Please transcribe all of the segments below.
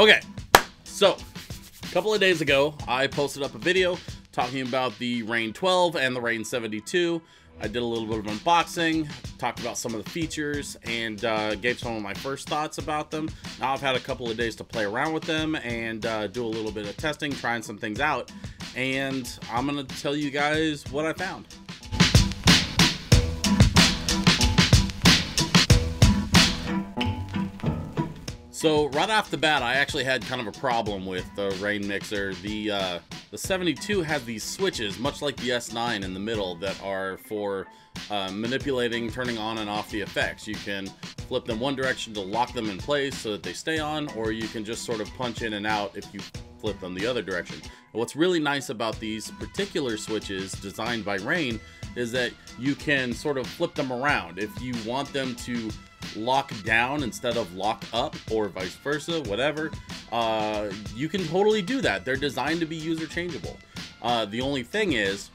Okay, so a couple of days ago, I posted up a video talking about the Rane 12 and the Rane 72. I did a little bit of unboxing, talked about some of the features, and gave some of my first thoughts about them. Now I've had a couple of days to play around with them and do a little bit of testing, trying some things out, and I'm going to tell you guys what I found. So right off the bat, I actually had kind of a problem with the Rane mixer. The 72 has these switches, much like the S9 in the middle, that are for manipulating, turning on and off the effects. You can flip them one direction to lock them in place so that they stay on, or you can just sort of punch in and out if you flip them the other direction. And what's really nice about these particular switches designed by Rane is that you can sort of flip them around. If you want them to lock down instead of lock up, or vice versa, whatever, you can totally do that. They're designed to be user changeable. The only thing is,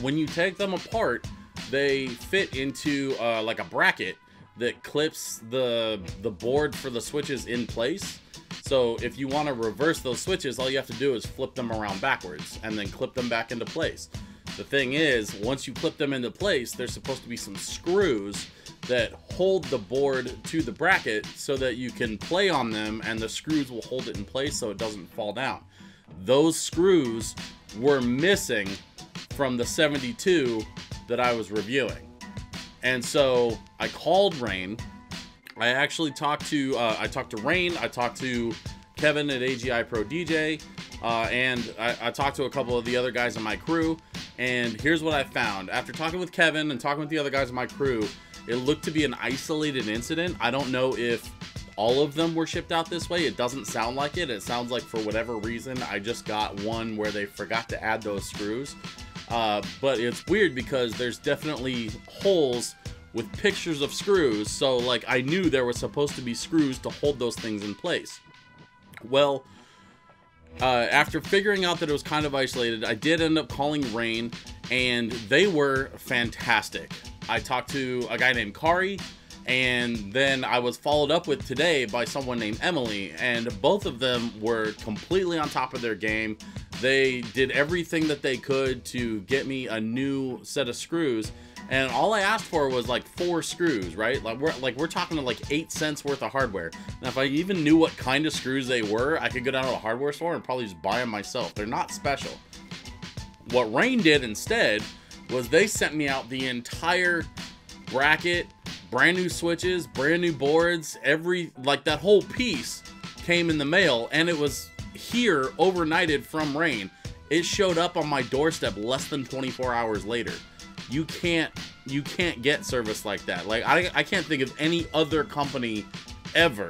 when you take them apart, they fit into like a bracket that clips the board for the switches in place. So if you want to reverse those switches, all you have to do is flip them around backwards and then clip them back into place. The thing is, once you clip them into place, there's supposed to be some screws that hold the board to the bracket so that you can play on them and the screws will hold it in place so it doesn't fall down. Those screws were missing from the 72 that I was reviewing. And so I called Rane. I actually talked to Rane, I talked to Kevin at AGI Pro DJ, and I talked to a couple of the other guys in my crew, and here's what I found. After talking with Kevin and talking with the other guys in my crew, it looked to be an isolated incident. I don't know if all of them were shipped out this way. It doesn't sound like it. It sounds like for whatever reason, I just got one where they forgot to add those screws. But it's weird because there's definitely holes with pictures of screws. So like I knew there was supposed to be screws to hold those things in place. Well, after figuring out that it was kind of isolated, I did end up calling Rane, and they were fantastic. I talked to a guy named Kari, and then I was followed up with today by someone named Emily, and both of them were completely on top of their game. They did everything that they could to get me a new set of screws, and all I asked for was like 4 screws, right? We're talking like 8 cents worth of hardware. Now, if I even knew what kind of screws they were, I could go down to a hardware store and probably just buy them myself. They're not special. What Rane did instead was they sent me out the entire bracket, brand new switches, brand new boards, that whole piece came in the mail, and it was here overnighted from Rane. It showed up on my doorstep less than 24 hours later. You can't get service like that. Like I can't think of any other company ever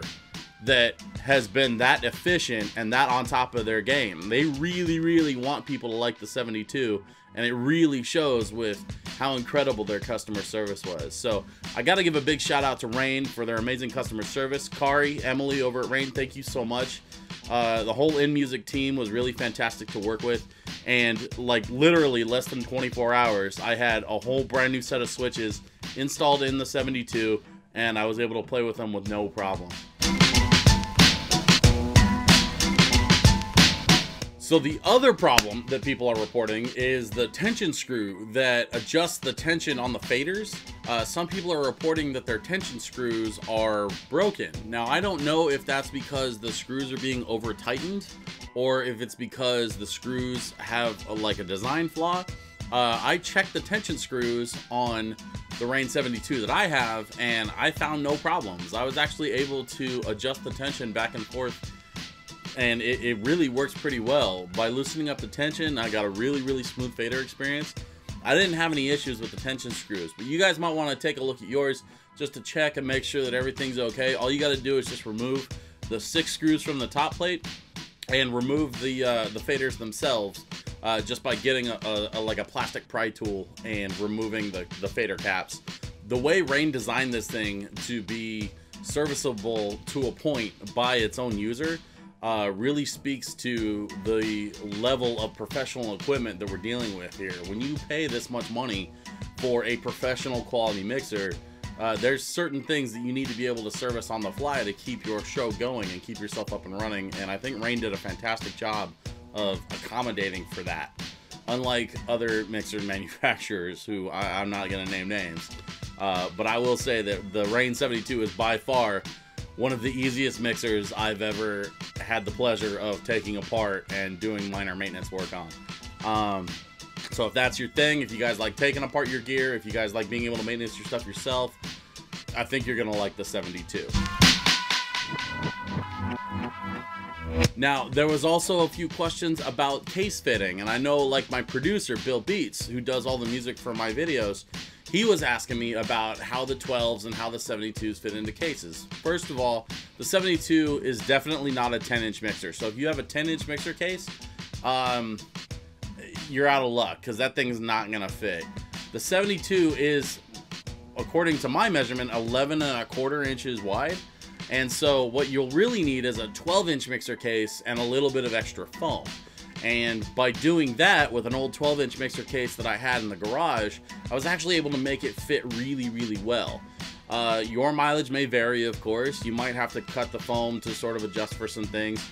that has been that efficient and that on top of their game. They really want people to like the 72, and it really shows with how incredible their customer service was. So I got to give a big shout out to Rane for their amazing customer service. Kari, Emily over at Rane, thank you so much. The whole InMusic team was really fantastic to work with, and like literally less than 24 hours, I had a whole brand new set of switches installed in the 72, and I was able to play with them with no problem. So the other problem that people are reporting is the tension screw that adjusts the tension on the faders. Some people are reporting that their tension screws are broken. Now, I don't know if that's because the screws are being over tightened, or if it's because the screws have like a design flaw. I checked the tension screws on the Rane 72 that I have, and I found no problems. I was actually able to adjust the tension back and forth, and it really works pretty well. By loosening up the tension, I got a really smooth fader experience. I didn't have any issues with the tension screws, but you guys might want to take a look at yours just to check and make sure that everything's okay. All you got to do is just remove the 6 screws from the top plate and remove the faders themselves just by getting like a plastic pry tool and removing the fader caps. The way Rane designed this thing to be serviceable to a point by its own user really speaks to the level of professional equipment that we're dealing with here. When you pay this much money for a professional quality mixer, There's certain things that you need to be able to service on the fly to keep your show going and keep yourself up and running, and I think Rane did a fantastic job of accommodating for that. Unlike other mixer manufacturers who I'm not going to name names, but I will say that the Rane 72 is by far one of the easiest mixers I've ever had the pleasure of taking apart and doing minor maintenance work on. So if that's your thing, if you guys like taking apart your gear, if you guys like being able to maintenance your stuff yourself, I think you're gonna like the 72. Now, there was also a few questions about case fitting, and I know, like, my producer, Bill Beats, who does all the music for my videos, he was asking me about how the 12s and how the 72s fit into cases. First of all, the 72 is definitely not a 10-inch mixer, so if you have a 10-inch mixer case, you're out of luck, because that thing's not gonna fit. The 72 is, according to my measurement, 11¼ inches wide, and so what you'll really need is a 12-inch mixer case and a little bit of extra foam. And by doing that with an old 12-inch mixer case that I had in the garage, I was actually able to make it fit really, really well. Your mileage may vary, of course. You might have to cut the foam to sort of adjust for some things.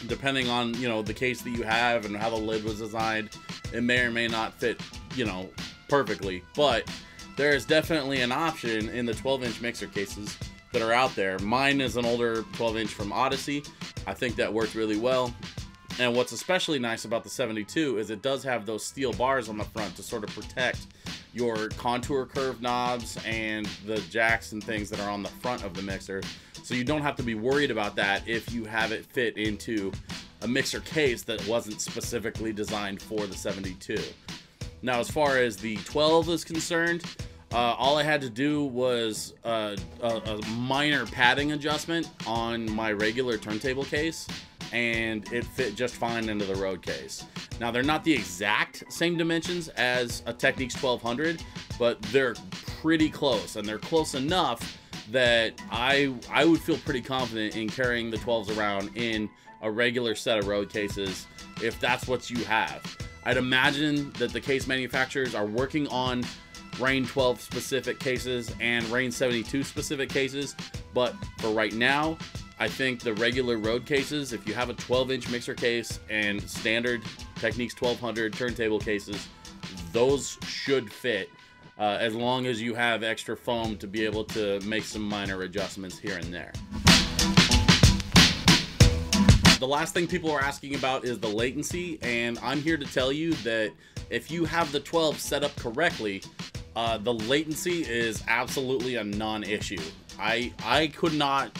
Depending on, you know, the case that you have and how the lid was designed, it may or may not fit, you know, perfectly. But there is definitely an option in the 12-inch mixer cases that are out there. Mine is an older 12-inch from Odyssey. I think that worked really well. And what's especially nice about the 72 is it does have those steel bars on the front to sort of protect your contour curve knobs and the jacks and things that are on the front of the mixer. So you don't have to be worried about that if you have it fit into a mixer case that wasn't specifically designed for the 72. Now, as far as the 12 is concerned, all I had to do was a minor padding adjustment on my regular turntable case, and it fit just fine into the road case. Now, they're not the exact same dimensions as a Technics 1200, but they're pretty close, and they're close enough that I would feel pretty confident in carrying the 12s around in a regular set of road cases if that's what you have. I'd imagine that the case manufacturers are working on Rane 12 specific cases and Rane 72 specific cases, but for right now, I think the regular road cases, if you have a 12-inch mixer case and standard Technics 1200 turntable cases, those should fit. As long as you have extra foam to be able to make some minor adjustments here and there. The last thing people are asking about is the latency, and I'm here to tell you that if you have the 12 set up correctly, the latency is absolutely a non-issue. I could not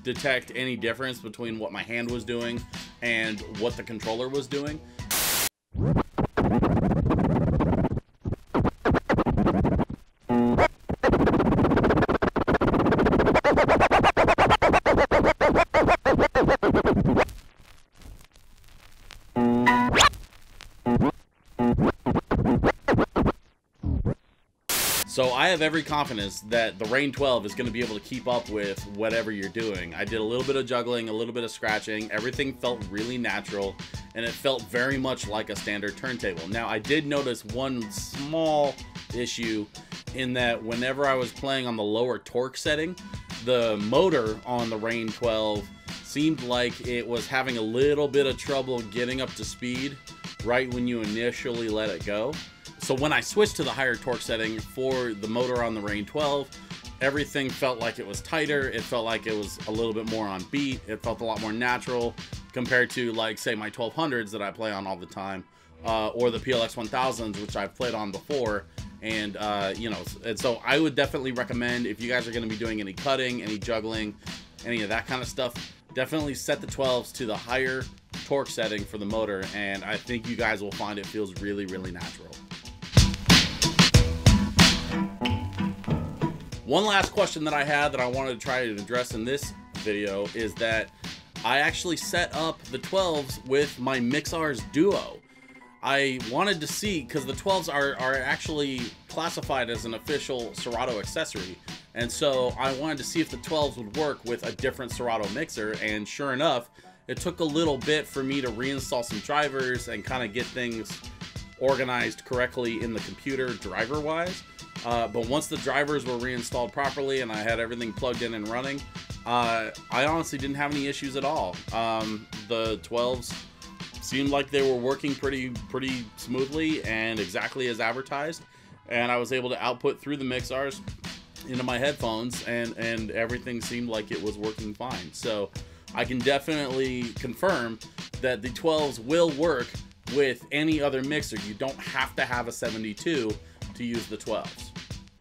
detect any difference between what my hand was doing and what the controller was doing. So I have every confidence that the Rane 12 is going to be able to keep up with whatever you're doing. I did a little bit of juggling, a little bit of scratching. Everything felt really natural, and it felt very much like a standard turntable. Now, I did notice one small issue in that whenever I was playing on the lower torque setting, the motor on the Rane 12 seemed like it was having a little bit of trouble getting up to speed right when you initially let it go. So when I switched to the higher torque setting for the motor on the Rane 12, everything felt like it was tighter. It felt like it was a little bit more on beat. It felt a lot more natural compared to, like, say, my 1200s that I play on all the time, or the PLX 1000s, which I've played on before. And, you know, and so I would definitely recommend, if you guys are going to be doing any cutting, any juggling, any of that kind of stuff, definitely set the 12s to the higher torque setting for the motor, and I think you guys will find it feels really, really natural. One last question that I had that I wanted to try to address in this video is that I actually set up the 12s with my Mixars Duo. I wanted to see, because the 12s are actually classified as an official Serato accessory, and so I wanted to see if the 12s would work with a different Serato mixer, and sure enough, it took a little bit for me to reinstall some drivers and kind of get things organized correctly in the computer driver-wise. But once the drivers were reinstalled properly and I had everything plugged in and running, I honestly didn't have any issues at all. The 12s seemed like they were working pretty smoothly and exactly as advertised, and I was able to output through the mixers into my headphones, and everything seemed like it was working fine. So I can definitely confirm that the 12s will work with any other mixer. You don't have to have a 72 to use the 12s.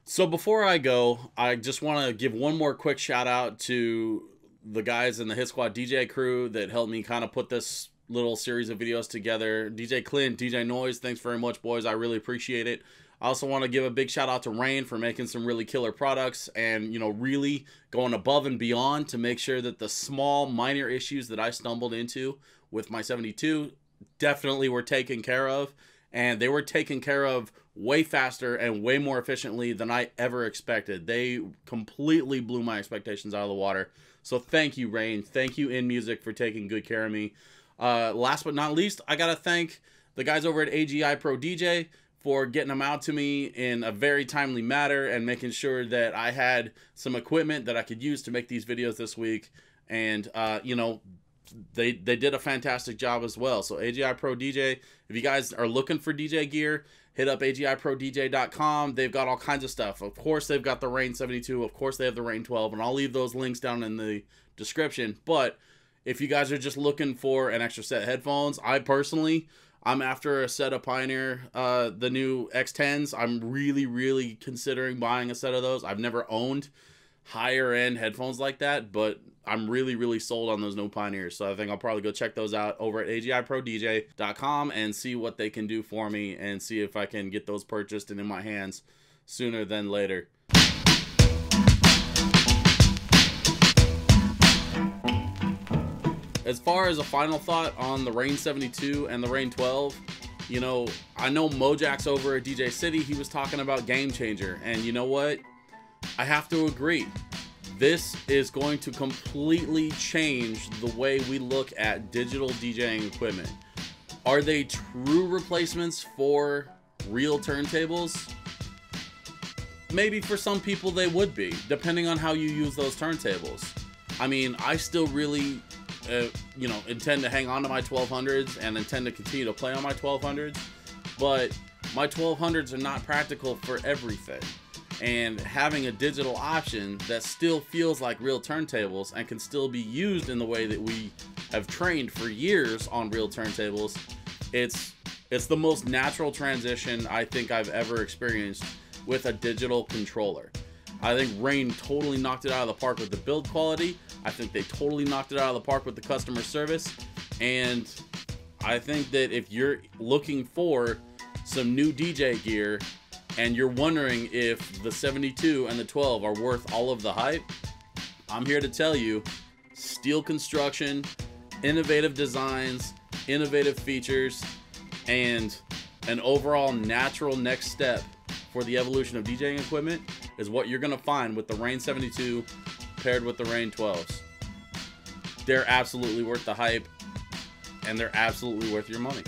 So before I go, I just want to give one more quick shout out to the guys in the Hit Squad DJ crew that helped me kind of put this little series of videos together. DJ Clint, DJ Noise, thanks very much, boys. I really appreciate it. I also want to give a big shout out to Rane for making some really killer products and, you know, really going above and beyond to make sure that the small minor issues that I stumbled into with my 72 definitely were taken care of, and they were taken care of way faster and way more efficiently than I ever expected. They completely blew my expectations out of the water. So thank you, Rane. Thank you, In Music, for taking good care of me. Last but not least, I gotta thank the guys over at AGI Pro DJ for getting them out to me in a very timely manner and making sure that I had some equipment that I could use to make these videos this week. And, you know, they did a fantastic job as well. So AGI Pro DJ, if you guys are looking for DJ gear, hit up AGIProDJ.com. They've got all kinds of stuff. Of course, they've got the Rane 72. Of course, they have the Rane 12. And I'll leave those links down in the description. But if you guys are just looking for an extra set of headphones, I'm after a set of Pioneer, the new X10s. I'm really considering buying a set of those. I've never owned higher end headphones like that, but I'm really sold on those new Pioneers. So I think I'll probably go check those out over at AGIProDJ.com and see what they can do for me and see if I can get those purchased and in my hands sooner than later. As far as a final thought on the Rane 72 and the Rane 12, you know, I know Mojack's over at DJ City. He was talking about Game Changer, and you know what? I have to agree. This is going to completely change the way we look at digital DJing equipment. Are they true replacements for real turntables? Maybe for some people they would be, depending on how you use those turntables. I mean, I still really you know, intend to hang on to my 1200s and intend to continue to play on my 1200s, but my 1200s are not practical for everything. And having a digital option that still feels like real turntables and can still be used in the way that we have trained for years on real turntables, it's the most natural transition I think I've ever experienced with a digital controller. I think Rane totally knocked it out of the park with the build quality. I think they totally knocked it out of the park with the customer service. And I think that if you're looking for some new DJ gear and you're wondering if the 72 and the 12 are worth all of the hype, I'm here to tell you, steel construction, innovative designs, innovative features, and an overall natural next step for the evolution of DJing equipment is what you're going to find with the Rane 72 paired with the Rane 12s. They're absolutely worth the hype, and they're absolutely worth your money.